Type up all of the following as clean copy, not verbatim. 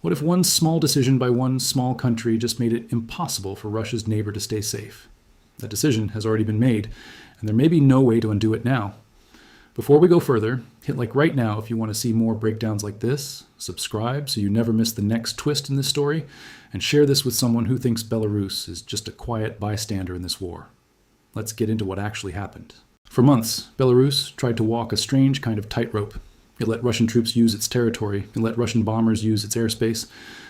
What if one small decision by one small country just made it impossible for Russia's neighbor to stay safe? That decision has already been made, and there may be no way to undo it now. Before we go further, hit like right now if you want to see more breakdowns like this, subscribe so you never miss the next twist in this story, and share this with someone who thinks Belarus is just a quiet bystander in this war. Let's get into what actually happened. For months, Belarus tried to walk a strange kind of tightrope. It let Russian troops use its territory, it let Russian bombers use its airspace,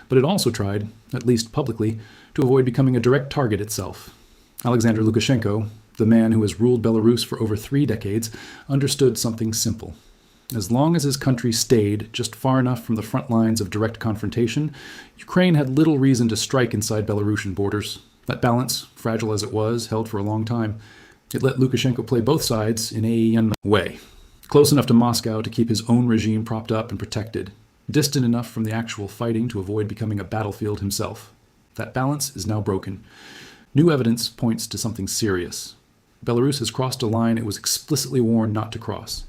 but it also tried, at least publicly, to avoid becoming a direct target itself. Alexander Lukashenko, the man who has ruled Belarus for over 3 decades, understood something simple. As long as his country stayed just far enough from the front lines of direct confrontation, Ukraine had little reason to strike inside Belarusian borders. That balance, fragile as it was, held for a long time. It let Lukashenko play both sides in a way. Close enough to Moscow to keep his own regime propped up and protected. Distant enough from the actual fighting to avoid becoming a battlefield himself. That balance is now broken. New evidence points to something serious. Belarus has crossed a line it was explicitly warned not to cross.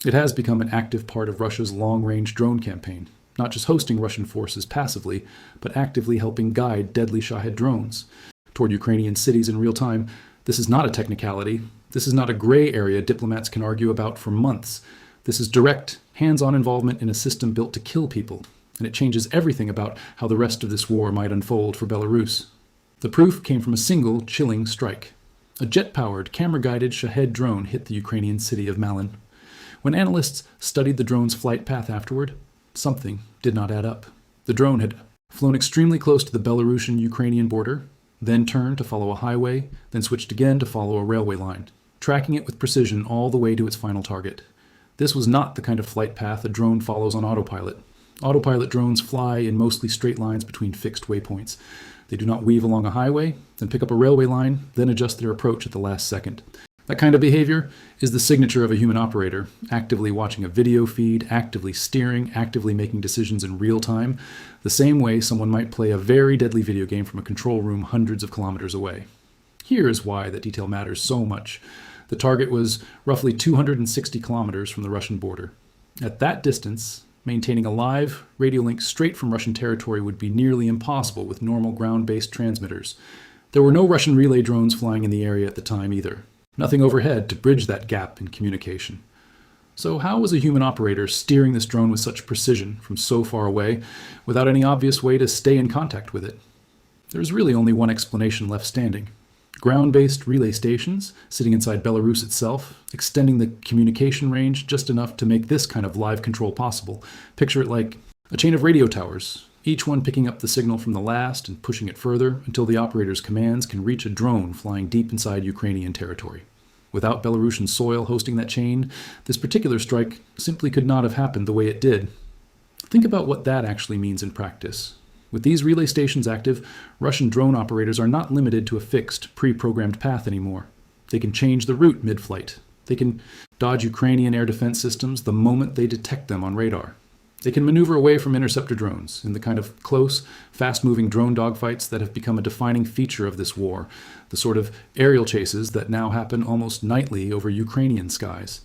It has become an active part of Russia's long-range drone campaign, not just hosting Russian forces passively, but actively helping guide deadly Shahed drones toward Ukrainian cities in real time. This is not a technicality. This is not a gray area diplomats can argue about for months. This is direct, hands-on involvement in a system built to kill people, and it changes everything about how the rest of this war might unfold for Belarus. The proof came from a single, chilling strike. A jet-powered, camera-guided Shahed drone hit the Ukrainian city of Malin. When analysts studied the drone's flight path afterward, something did not add up. The drone had flown extremely close to the Belarusian-Ukrainian border, then turned to follow a highway, then switched again to follow a railway line, tracking it with precision all the way to its final target. This was not the kind of flight path a drone follows on autopilot. Autopilot drones fly in mostly straight lines between fixed waypoints. They do not weave along a highway, then pick up a railway line, then adjust their approach at the last second. That kind of behavior is the signature of a human operator, actively watching a video feed, actively steering, actively making decisions in real time, the same way someone might play a very deadly video game from a control room hundreds of kilometers away. Here is why that detail matters so much. The target was roughly 260 kilometers from the Russian border. At that distance, maintaining a live radio link straight from Russian territory would be nearly impossible with normal ground-based transmitters. There were no Russian relay drones flying in the area at the time either. Nothing overhead to bridge that gap in communication. So how was a human operator steering this drone with such precision from so far away without any obvious way to stay in contact with it? There's really only one explanation left standing. Ground-based relay stations sitting inside Belarus itself, extending the communication range just enough to make this kind of live control possible. Picture it like a chain of radio towers, each one picking up the signal from the last and pushing it further until the operator's commands can reach a drone flying deep inside Ukrainian territory. Without Belarusian soil hosting that chain, this particular strike simply could not have happened the way it did. Think about what that actually means in practice. With these relay stations active, Russian drone operators are not limited to a fixed, pre-programmed path anymore. They can change the route mid-flight. They can dodge Ukrainian air defense systems the moment they detect them on radar. They can maneuver away from interceptor drones in the kind of close, fast-moving drone dogfights that have become a defining feature of this war, the sort of aerial chases that now happen almost nightly over Ukrainian skies.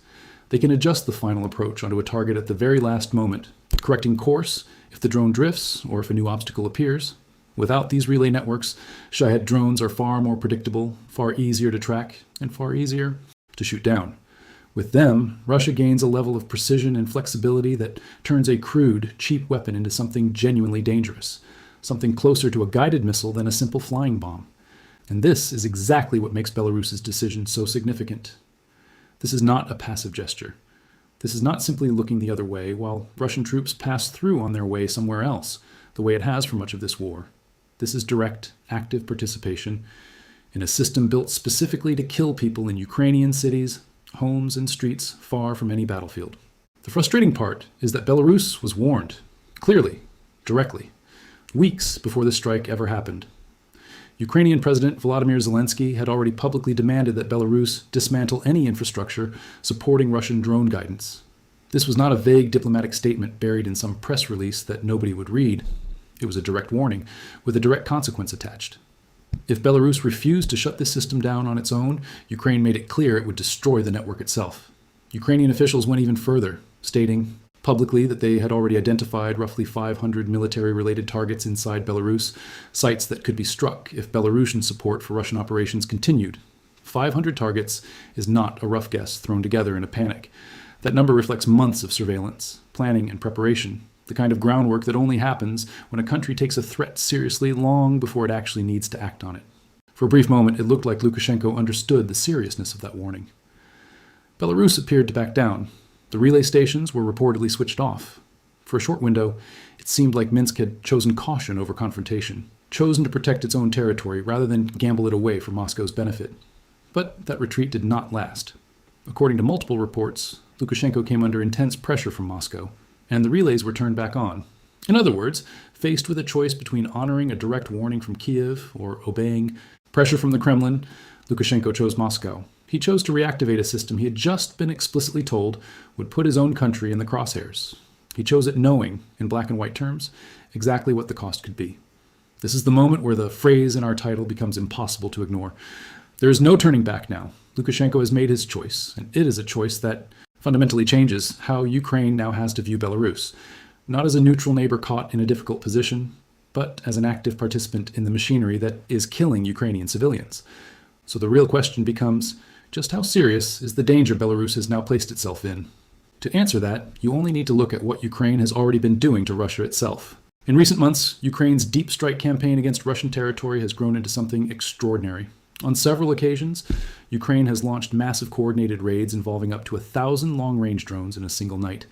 They can adjust the final approach onto a target at the very last moment, correcting course if the drone drifts or if a new obstacle appears. Without these relay networks, Shahed drones are far more predictable, far easier to track, and far easier to shoot down. With them, Russia gains a level of precision and flexibility that turns a crude, cheap weapon into something genuinely dangerous, something closer to a guided missile than a simple flying bomb. And this is exactly what makes Belarus's decision so significant. This is not a passive gesture. This is not simply looking the other way while Russian troops pass through on their way somewhere else, the way it has for much of this war. This is direct, active participation in a system built specifically to kill people in Ukrainian cities, homes, and streets far from any battlefield. The frustrating part is that Belarus was warned, clearly, directly, weeks before this strike ever happened. Ukrainian President Volodymyr Zelensky had already publicly demanded that Belarus dismantle any infrastructure supporting Russian drone guidance. This was not a vague diplomatic statement buried in some press release that nobody would read. It was a direct warning, with a direct consequence attached. If Belarus refused to shut this system down on its own, Ukraine made it clear it would destroy the network itself. Ukrainian officials went even further, stating, publicly that they had already identified roughly 500 military-related targets inside Belarus, sites that could be struck if Belarusian support for Russian operations continued. 500 targets is not a rough guess thrown together in a panic. That number reflects months of surveillance, planning, and preparation, the kind of groundwork that only happens when a country takes a threat seriously long before it actually needs to act on it. For a brief moment, it looked like Lukashenko understood the seriousness of that warning. Belarus appeared to back down. The relay stations were reportedly switched off. For a short window, it seemed like Minsk had chosen caution over confrontation, chosen to protect its own territory rather than gamble it away for Moscow's benefit. But that retreat did not last. According to multiple reports, Lukashenko came under intense pressure from Moscow, and the relays were turned back on. In other words, faced with a choice between honoring a direct warning from Kiev or obeying pressure from the Kremlin, Lukashenko chose Moscow. He chose to reactivate a system he had just been explicitly told would put his own country in the crosshairs. He chose it knowing, in black and white terms, exactly what the cost could be. This is the moment where the phrase in our title becomes impossible to ignore. There is no turning back now. Lukashenko has made his choice, and it is a choice that fundamentally changes how Ukraine now has to view Belarus, not as a neutral neighbor caught in a difficult position, but as an active participant in the machinery that is killing Ukrainian civilians. So the real question becomes, just how serious is the danger Belarus has now placed itself in? To answer that, you only need to look at what Ukraine has already been doing to Russia itself. In recent months, Ukraine's deep strike campaign against Russian territory has grown into something extraordinary. On several occasions, Ukraine has launched massive coordinated raids involving up to 1,000 long-range drones in a single night.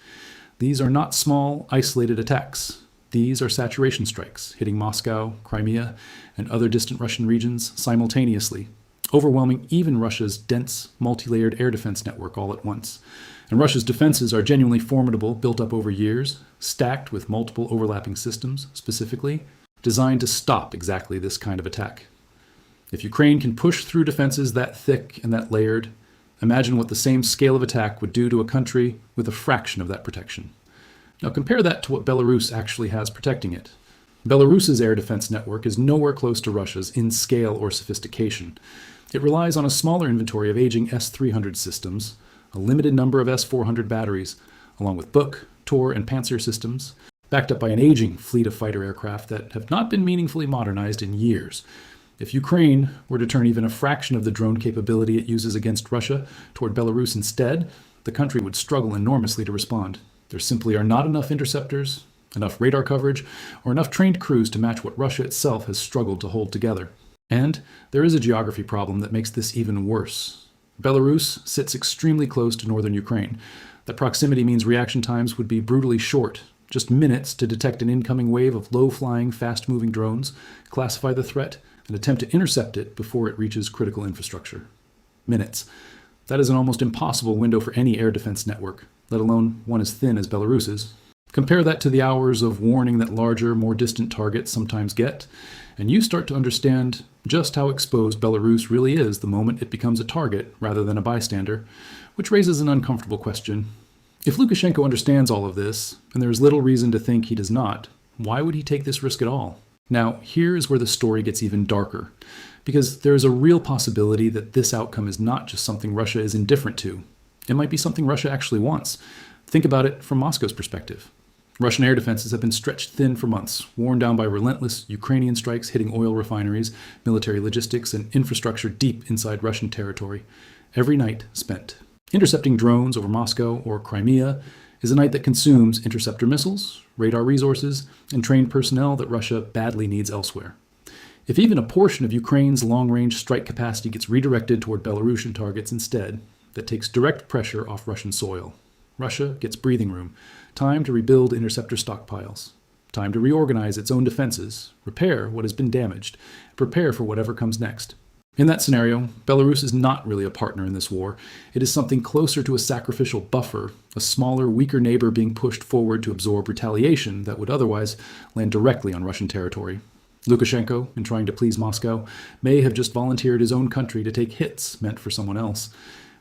These are not small, isolated attacks. These are saturation strikes, hitting Moscow, Crimea, and other distant Russian regions simultaneously, overwhelming even Russia's dense, multi-layered air defense network all at once. And Russia's defenses are genuinely formidable, built up over years, stacked with multiple overlapping systems, specifically designed to stop exactly this kind of attack. If Ukraine can push through defenses that thick and that layered, imagine what the same scale of attack would do to a country with a fraction of that protection. Now compare that to what Belarus actually has protecting it. Belarus's air defense network is nowhere close to Russia's in scale or sophistication. It relies on a smaller inventory of aging S-300 systems, a limited number of S-400 batteries, along with Buk, Tor, and Panzer systems, backed up by an aging fleet of fighter aircraft that have not been meaningfully modernized in years. If Ukraine were to turn even a fraction of the drone capability it uses against Russia toward Belarus instead, the country would struggle enormously to respond. There simply are not enough interceptors, enough radar coverage, or enough trained crews to match what Russia itself has struggled to hold together. And there is a geography problem that makes this even worse. Belarus sits extremely close to northern Ukraine. That proximity means reaction times would be brutally short, just minutes to detect an incoming wave of low-flying, fast-moving drones, classify the threat, and attempt to intercept it before it reaches critical infrastructure. Minutes. That is an almost impossible window for any air defense network, let alone one as thin as Belarus's. Compare that to the hours of warning that larger, more distant targets sometimes get, and you start to understand just how exposed Belarus really is the moment it becomes a target rather than a bystander, which raises an uncomfortable question. If Lukashenko understands all of this, and there is little reason to think he does not, why would he take this risk at all? Now, here is where the story gets even darker, because there is a real possibility that this outcome is not just something Russia is indifferent to. It might be something Russia actually wants. Think about it from Moscow's perspective. Russian air defenses have been stretched thin for months, worn down by relentless Ukrainian strikes hitting oil refineries, military logistics, and infrastructure deep inside Russian territory. Every night spent. Intercepting drones over Moscow or Crimea is a night that consumes interceptor missiles, radar resources, and trained personnel that Russia badly needs elsewhere. If even a portion of Ukraine's long-range strike capacity gets redirected toward Belarusian targets instead, that takes direct pressure off Russian soil. Russia gets breathing room, time to rebuild interceptor stockpiles, time to reorganize its own defenses, repair what has been damaged, prepare for whatever comes next. In that scenario, Belarus is not really a partner in this war. It is something closer to a sacrificial buffer, a smaller, weaker neighbor being pushed forward to absorb retaliation that would otherwise land directly on Russian territory. Lukashenko, in trying to please Moscow, may have just volunteered his own country to take hits meant for someone else.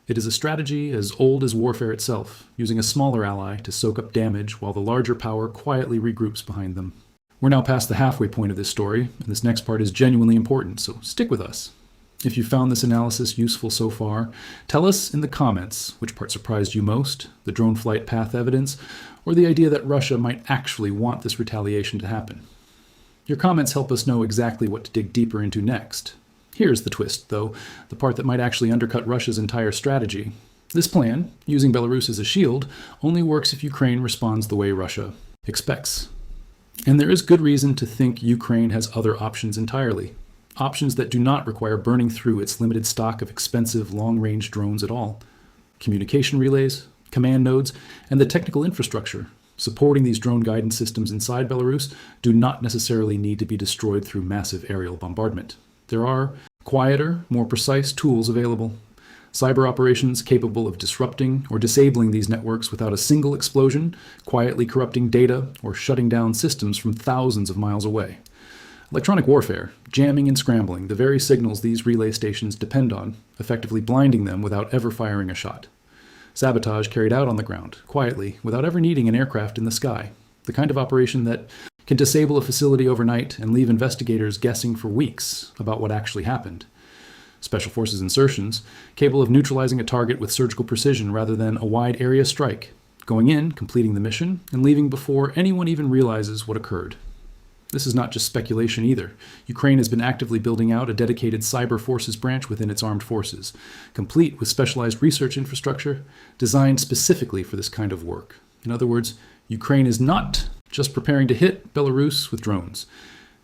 It is a strategy as old as warfare itself, using a smaller ally to soak up damage while the larger power quietly regroups behind them. We're now past the halfway point of this story, and this next part is genuinely important, so stick with us. If you found this analysis useful so far, tell us in the comments which part surprised you most, the drone flight path evidence, or the idea that Russia might actually want this retaliation to happen. Your comments help us know exactly what to dig deeper into next. Here's the twist, though, the part that might actually undercut Russia's entire strategy. This plan, using Belarus as a shield, only works if Ukraine responds the way Russia expects. And there is good reason to think Ukraine has other options entirely. Options that do not require burning through its limited stock of expensive long-range drones at all. Communication relays, command nodes, and the technical infrastructure supporting these drone guidance systems inside Belarus do not necessarily need to be destroyed through massive aerial bombardment. There are quieter, more precise tools available. Cyber operations capable of disrupting or disabling these networks without a single explosion, quietly corrupting data, or shutting down systems from thousands of miles away. Electronic warfare, jamming and scrambling, the very signals these relay stations depend on, effectively blinding them without ever firing a shot. Sabotage carried out on the ground, quietly, without ever needing an aircraft in the sky. The kind of operation that can disable a facility overnight and leave investigators guessing for weeks about what actually happened. Special Forces insertions, capable of neutralizing a target with surgical precision rather than a wide area strike, going in, completing the mission, and leaving before anyone even realizes what occurred. This is not just speculation either. Ukraine has been actively building out a dedicated cyber forces branch within its armed forces, complete with specialized research infrastructure designed specifically for this kind of work. In other words, Ukraine is not just preparing to hit Belarus with drones.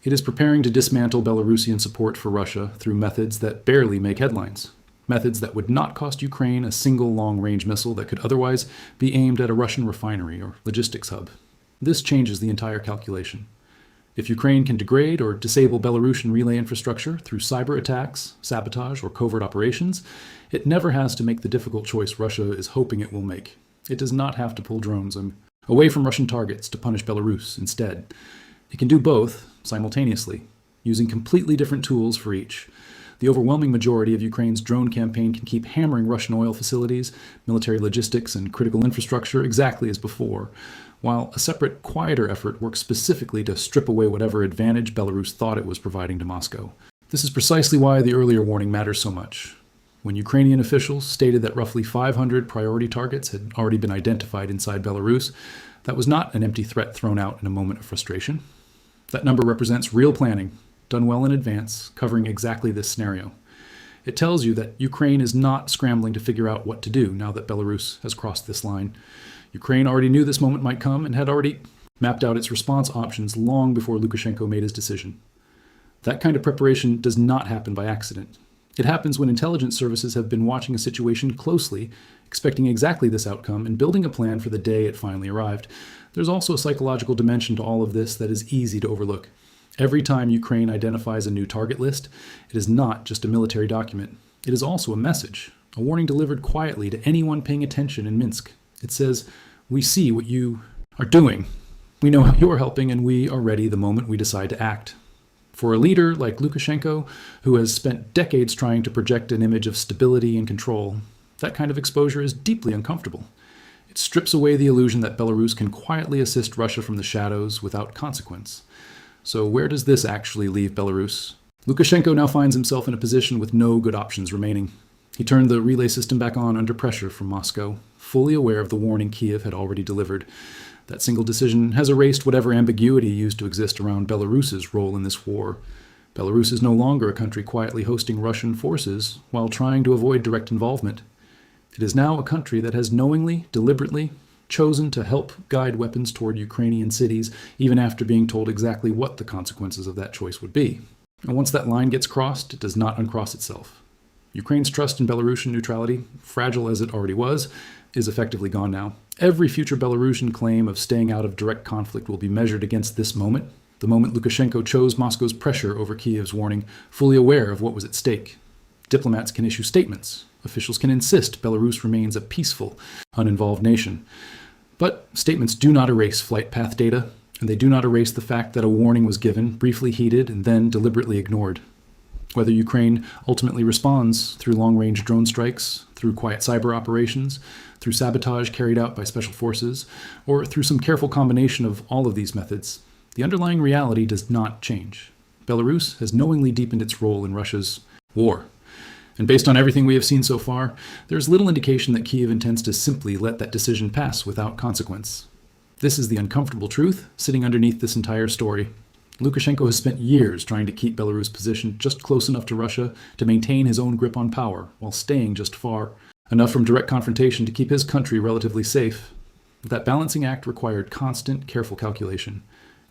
It is preparing to dismantle Belarusian support for Russia through methods that barely make headlines. Methods that would not cost Ukraine a single long-range missile that could otherwise be aimed at a Russian refinery or logistics hub. This changes the entire calculation. If Ukraine can degrade or disable Belarusian relay infrastructure through cyber attacks, sabotage, or covert operations, it never has to make the difficult choice Russia is hoping it will make. It does not have to pull drones away from Russian targets to punish Belarus instead. It can do both simultaneously, using completely different tools for each. The overwhelming majority of Ukraine's drone campaign can keep hammering Russian oil facilities, military logistics, and critical infrastructure exactly as before, while a separate, quieter effort works specifically to strip away whatever advantage Belarus thought it was providing to Moscow. This is precisely why the earlier warning matters so much. When Ukrainian officials stated that roughly 500 priority targets had already been identified inside Belarus, that was not an empty threat thrown out in a moment of frustration. That number represents real planning, done well in advance, covering exactly this scenario. It tells you that Ukraine is not scrambling to figure out what to do now that Belarus has crossed this line. Ukraine already knew this moment might come and had already mapped out its response options long before Lukashenko made his decision. That kind of preparation does not happen by accident. It happens when intelligence services have been watching a situation closely, expecting exactly this outcome, and building a plan for the day it finally arrived. There's also a psychological dimension to all of this that is easy to overlook. Every time Ukraine identifies a new target list, it is not just a military document. It is also a message, a warning delivered quietly to anyone paying attention in Minsk. It says, "We see what you are doing. We know how you are helping, and we are ready the moment we decide to act." For a leader like Lukashenko, who has spent decades trying to project an image of stability and control, that kind of exposure is deeply uncomfortable. It strips away the illusion that Belarus can quietly assist Russia from the shadows without consequence. So where does this actually leave Belarus? Lukashenko now finds himself in a position with no good options remaining. He turned the relay system back on under pressure from Moscow, fully aware of the warning Kiev had already delivered. That single decision has erased whatever ambiguity used to exist around Belarus's role in this war. Belarus is no longer a country quietly hosting Russian forces while trying to avoid direct involvement. It is now a country that has knowingly, deliberately, chosen to help guide weapons toward Ukrainian cities, even after being told exactly what the consequences of that choice would be. And once that line gets crossed, it does not uncross itself. Ukraine's trust in Belarusian neutrality, fragile as it already was, is effectively gone now. Every future Belarusian claim of staying out of direct conflict will be measured against this moment, the moment Lukashenko chose Moscow's pressure over Kiev's warning, fully aware of what was at stake. Diplomats can issue statements. Officials can insist Belarus remains a peaceful, uninvolved nation. But statements do not erase flight path data, and they do not erase the fact that a warning was given, briefly heeded, and then deliberately ignored. Whether Ukraine ultimately responds through long-range drone strikes, through quiet cyber operations, through sabotage carried out by special forces, or through some careful combination of all of these methods, the underlying reality does not change. Belarus has knowingly deepened its role in Russia's war. And based on everything we have seen so far, there's little indication that Kyiv intends to simply let that decision pass without consequence. This is the uncomfortable truth sitting underneath this entire story. Lukashenko has spent years trying to keep Belarus' position just close enough to Russia to maintain his own grip on power, while staying just far enough from direct confrontation to keep his country relatively safe. That balancing act required constant, careful calculation.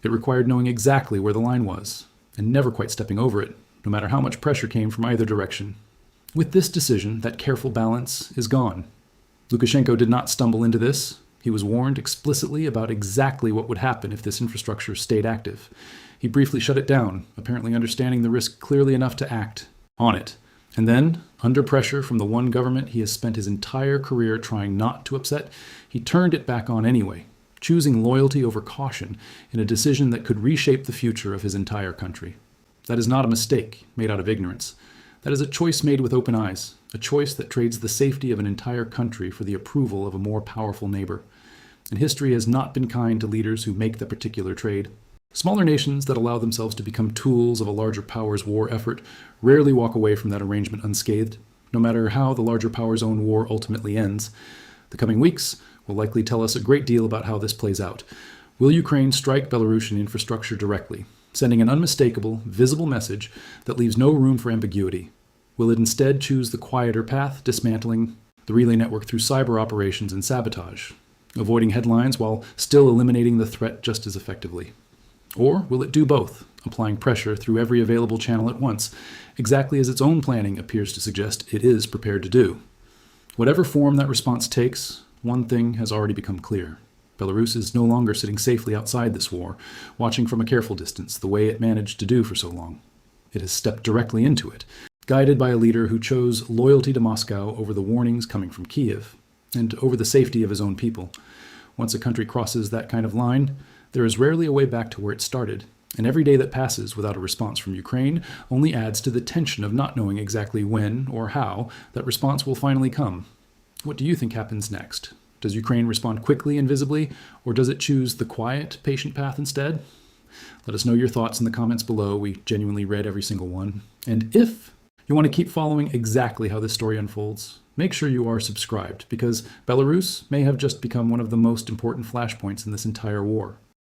It required knowing exactly where the line was, and never quite stepping over it, no matter how much pressure came from either direction. With this decision, that careful balance is gone. Lukashenko did not stumble into this. He was warned explicitly about exactly what would happen if this infrastructure stayed active. He briefly shut it down, apparently understanding the risk clearly enough to act on it. And then, under pressure from the one government he has spent his entire career trying not to upset, he turned it back on anyway, choosing loyalty over caution in a decision that could reshape the future of his entire country. That is not a mistake made out of ignorance. That is a choice made with open eyes, a choice that trades the safety of an entire country for the approval of a more powerful neighbor. And history has not been kind to leaders who make that particular trade. Smaller nations that allow themselves to become tools of a larger power's war effort rarely walk away from that arrangement unscathed, no matter how the larger power's own war ultimately ends. The coming weeks will likely tell us a great deal about how this plays out. Will Ukraine strike Belarusian infrastructure directly, sending an unmistakable, visible message that leaves no room for ambiguity? Will it instead choose the quieter path, dismantling the relay network through cyber operations and sabotage, avoiding headlines while still eliminating the threat just as effectively? Or will it do both, applying pressure through every available channel at once, exactly as its own planning appears to suggest it is prepared to do? Whatever form that response takes, one thing has already become clear. Belarus is no longer sitting safely outside this war, watching from a careful distance, the way it managed to do for so long. It has stepped directly into it, guided by a leader who chose loyalty to Moscow over the warnings coming from Kyiv, and over the safety of his own people. Once a country crosses that kind of line, there is rarely a way back to where it started, and every day that passes without a response from Ukraine only adds to the tension of not knowing exactly when or how that response will finally come. What do you think happens next? Does Ukraine respond quickly and visibly, or does it choose the quiet, patient path instead? Let us know your thoughts in the comments below. We genuinely read every single one. And if you want to keep following exactly how this story unfolds, make sure you are subscribed, because Belarus may have just become one of the most important flashpoints in this entire war.